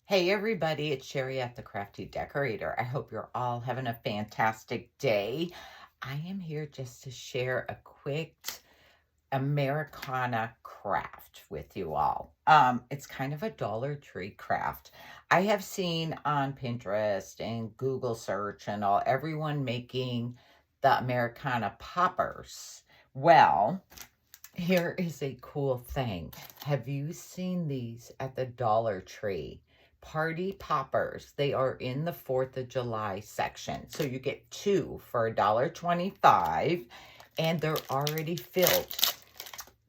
Hey everybody, it's Sherry at the Crafty Decorator. I hope you're all having a fantastic day. I am here just to share a quick Americana craft with you all. It's kind of a Dollar Tree craft. I have seen on Pinterest and Google search and all everyone making the Americana poppers. Well, here is a cool thing. Have you seen these at the Dollar Tree? Party poppers. They are in the 4th of July section. So you get two for $1.25 and they're already filled.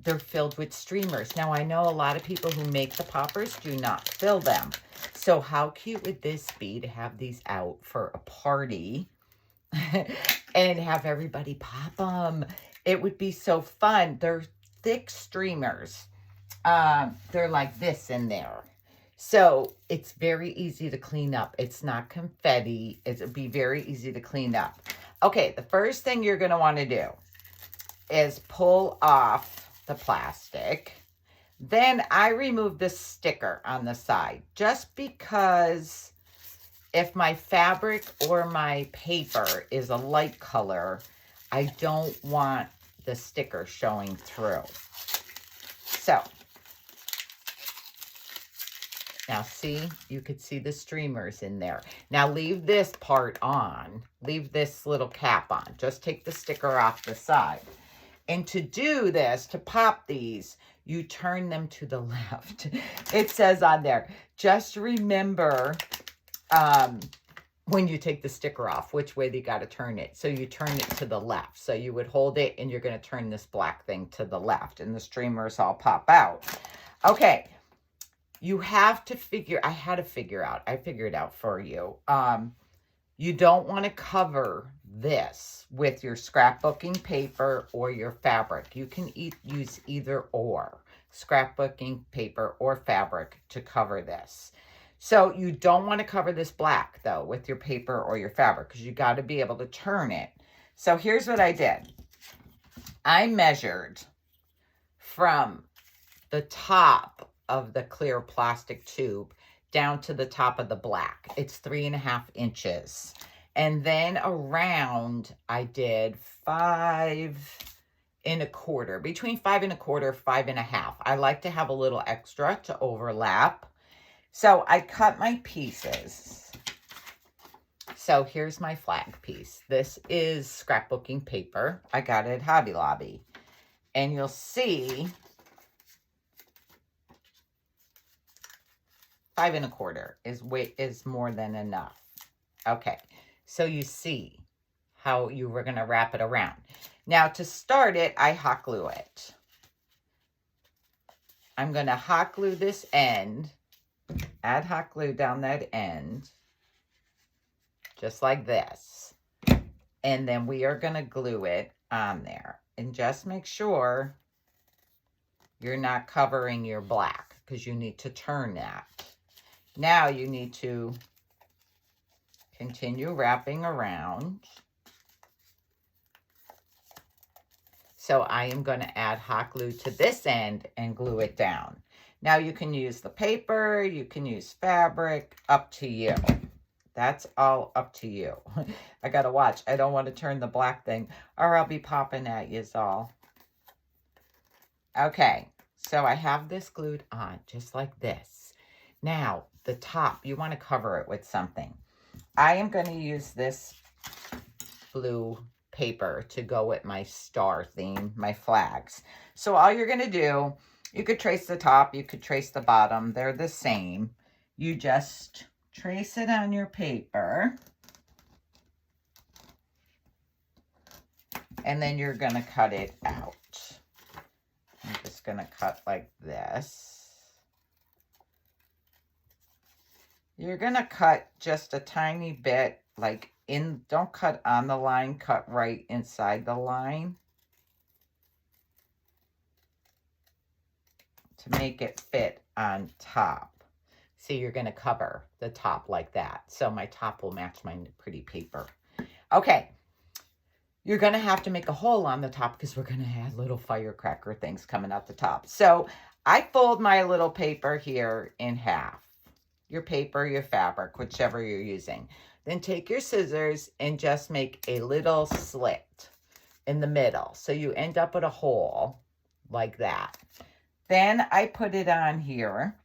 They're filled with streamers. Now I know a lot of people who make the poppers do not fill them. So how cute would this be to have these out for a party and have everybody pop them? It would be so fun. They're thick streamers. They're like this in there. So it's very easy to clean up. It's not confetti. It'll be very easy to clean up. Okay, the first thing you're going to want to do is pull off the plastic. Then I remove the sticker on the side just because if my fabric or my paper is a light color, I don't want the sticker showing through. So now see, you could see the streamers in there. Now leave this part on. Leave this little cap on. Just take the sticker off the side. And to do this, to pop these, you turn them to the left. It says on there, just remember when you take the sticker off, which way you got to turn it. So you turn it to the left. So you would hold it and you're going to turn this black thing to the left and the streamers all pop out. Okay. You have to figure, I had to figure out, I figured out for you. You don't want to cover this with your scrapbooking paper or your fabric. You can use either or, scrapbooking paper or fabric to cover this. So you don't want to cover this black though with your paper or your fabric because you got to be able to turn it. So here's what I did. I measured from the top of the clear plastic tube down to the top of the black. It's 3.5 inches. And then around I did 5.25, between 5.25, 5.5. I like to have a little extra to overlap. So I cut my pieces. So here's my flag piece. This is scrapbooking paper. I got it at Hobby Lobby. And you'll see 5.25 is more than enough. Okay, so you see how you were going to wrap it around. Now to start it, I hot glue it. I'm going to hot glue this end, add hot glue down that end, just like this. And then we are going to glue it on there. And just make sure you're not covering your black because you need to turn that. Now you need to continue wrapping around. So I am going to add hot glue to this end and glue it down. Now you can use the paper, you can use fabric, up to you. That's all up to you. I got to watch. I don't want to turn the black thing or I'll be popping at you all. Okay, so I have this glued on just like this. Now, the top, you want to cover it with something. I am going to use this blue paper to go with my star theme, my flags. So all you're going to do, you could trace the top, you could trace the bottom. They're the same. You just trace it on your paper. And then you're going to cut it out. I'm just going to cut like this. You're going to cut just a tiny bit, like don't cut on the line, cut right inside the line to make it fit on top. See, you're going to cover the top like that. So my top will match my pretty paper. Okay. You're going to have to make a hole on the top because we're going to add little firecracker things coming out the top. So I fold my little paper here in half. your paper, your fabric, whichever you're using. Then take your scissors and just make a little slit in the middle. So you end up with a hole like that. Then I put it on here,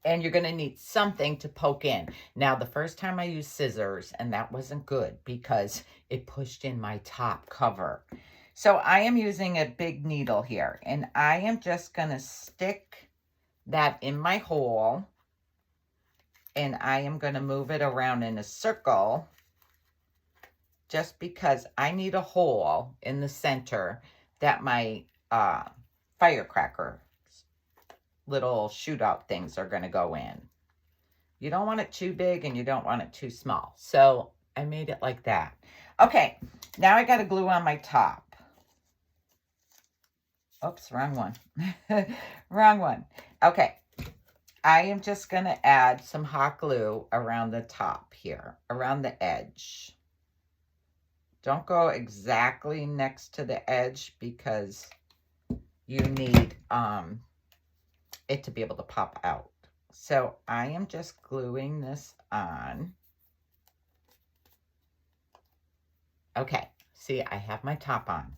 and you're going to need something to poke in. Now, the first time I used scissors, and that wasn't good because it pushed in my top cover. So I am using a big needle here, and I am just going to stick that in my hole, and I am going to move it around in a circle just because I need a hole in the center that my firecracker little shootout things are going to go in. You don't want it too big and you don't want it too small. So I made it like that. Okay, now I got to glue on my top. Oops, wrong one. Wrong one. Okay, I am just going to add some hot glue around the top here, around the edge. Don't go exactly next to the edge because you need it to be able to pop out. So I am just gluing this on. Okay, see, I have my top on.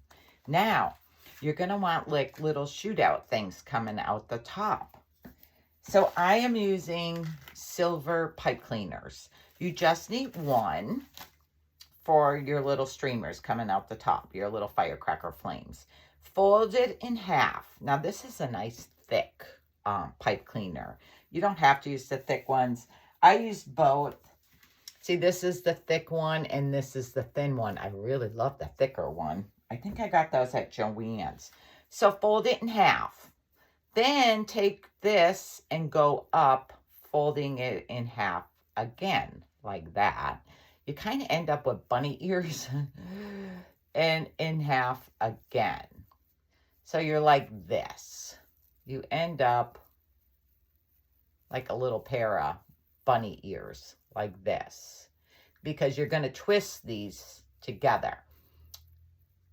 Now, you're going to want like little shootout things coming out the top. So I am using silver pipe cleaners. You just need one for your little streamers coming out the top, your little firecracker flames. Fold it in half. Now, this is a nice thick pipe cleaner. You don't have to use the thick ones. I used both. See, this is the thick one and this is the thin one. I really love the thicker one. I think I got those at Joann's. So fold it in half. Then take this and go up, folding it in half again, like that. You kind of end up with bunny ears and in half again. So you're like this. You end up like a little pair of bunny ears, like this, because you're going to twist these together.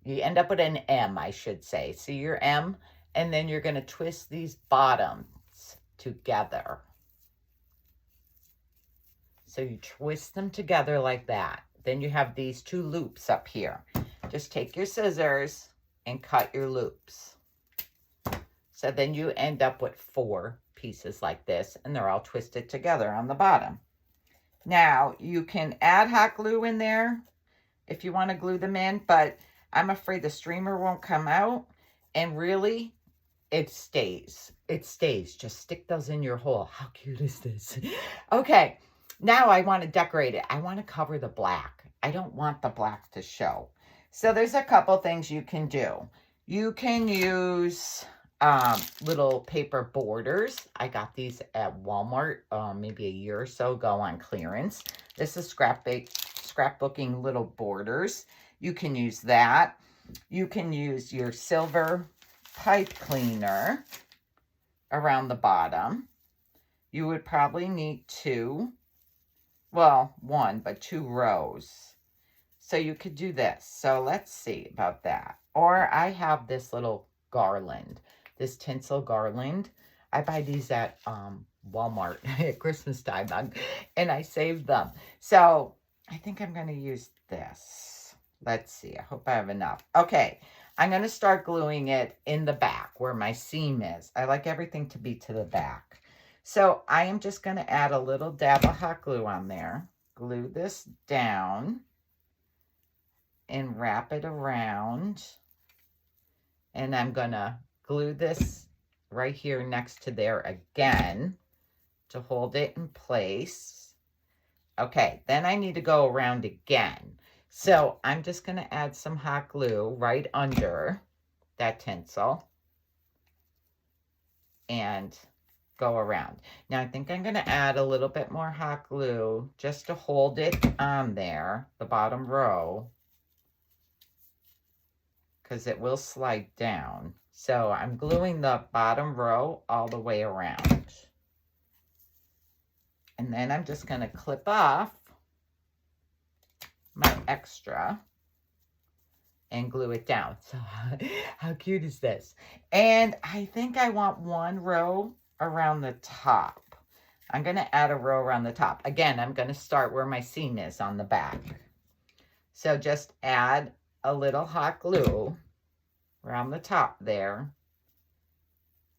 You end up with an M, I should say. See your M? And then you're going to twist these bottoms together. So you twist them together like that. Then you have these two loops up here. Just take your scissors and cut your loops. So then you end up with 4 pieces like this, and they're all twisted together on the bottom. Now, you can add hot glue in there if you want to glue them in, but I'm afraid the streamer won't come out, and really, it stays. It stays. Just stick those in your hole. How cute is this? Okay, now I want to decorate it. I want to cover the black. I don't want the black to show. So there's a couple things you can do. You can use little paper borders. I got these at Walmart maybe a year or so ago on clearance. This is scrapbooking little borders. You can use that. You can use your silver pipe cleaner around the bottom. You would probably need 2, well, 1, but 2 rows. So you could do this. So let's see about that. Or I have this little garland, this tinsel garland. I buy these at Walmart at Christmas time, and I saved them. So I think I'm going to use this. Let's see. I hope I have enough. Okay. I'm going to start gluing it in the back where my seam is. I like everything to be to the back. So I am just going to add a little dab of hot glue on there. Glue this down and wrap it around. And I'm going to glue this right here next to there again to hold it in place. Okay, then I need to go around again. So I'm just going to add some hot glue right under that tinsel and go around. Now I think I'm going to add a little bit more hot glue just to hold it on there, the bottom row, because it will slide down. So I'm gluing the bottom row all the way around. And then I'm just going to clip off my extra and glue it down. So how cute is this? And I think I want 1 row around the top. I'm going to add a row around the top. Again, I'm going to start where my seam is on the back. So just add a little hot glue around the top there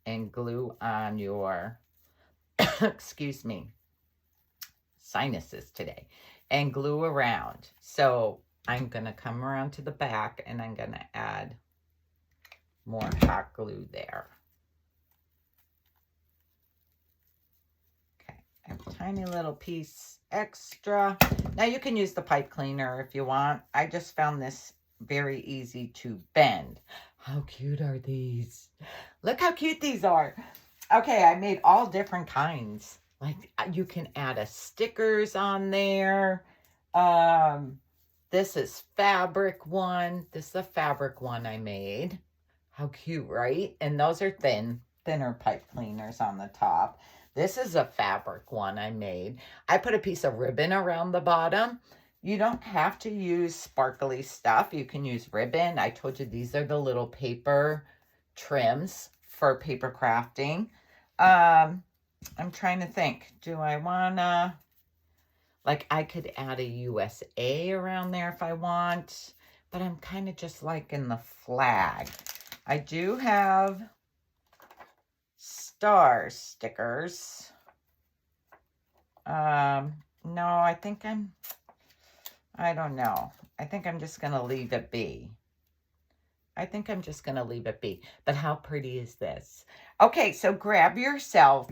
and glue on your, excuse me, sinuses today, and glue around. So I'm going to come around to the back and I'm going to add more hot glue there. Okay, a tiny little piece extra. Now you can use the pipe cleaner if you want. I just found this very easy to bend. How cute are these? Look how cute these are. Okay, I made all different kinds. Like you can add a stickers on there. This is fabric one. This is a fabric one I made. How cute, right? And those are thinner pipe cleaners on the top. This is a fabric one I made. I put a piece of ribbon around the bottom. You don't have to use sparkly stuff. You can use ribbon. I told you these are the little paper trims for paper crafting. I'm trying to think. Do I want to... Like, I could add a USA around there if I want. But I'm kind of just liking the flag. I do have star stickers. No, I don't know. I think I'm just going to leave it be. But how pretty is this? Okay, so grab yourself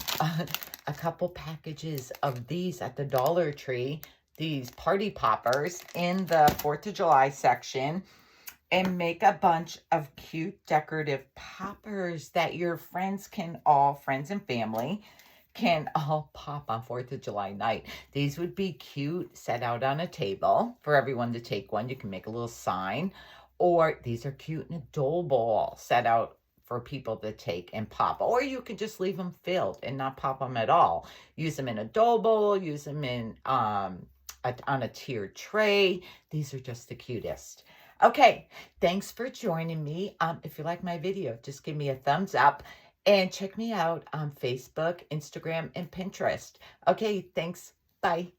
a couple packages of these at the Dollar Tree. These party poppers in the 4th of July section. And make a bunch of cute decorative poppers that your friends and family can all pop on 4th of July night. These would be cute, set out on a table for everyone to take one. You can make a little sign. Or these are cute in a dough bowl, set out for people to take and pop. Or you could just leave them filled and not pop them at all. Use them in a dough bowl, use them in on a tiered tray. These are just the cutest. Okay, thanks for joining me. If you like my video, just give me a thumbs up and check me out on Facebook, Instagram, and Pinterest. Okay, thanks. Bye.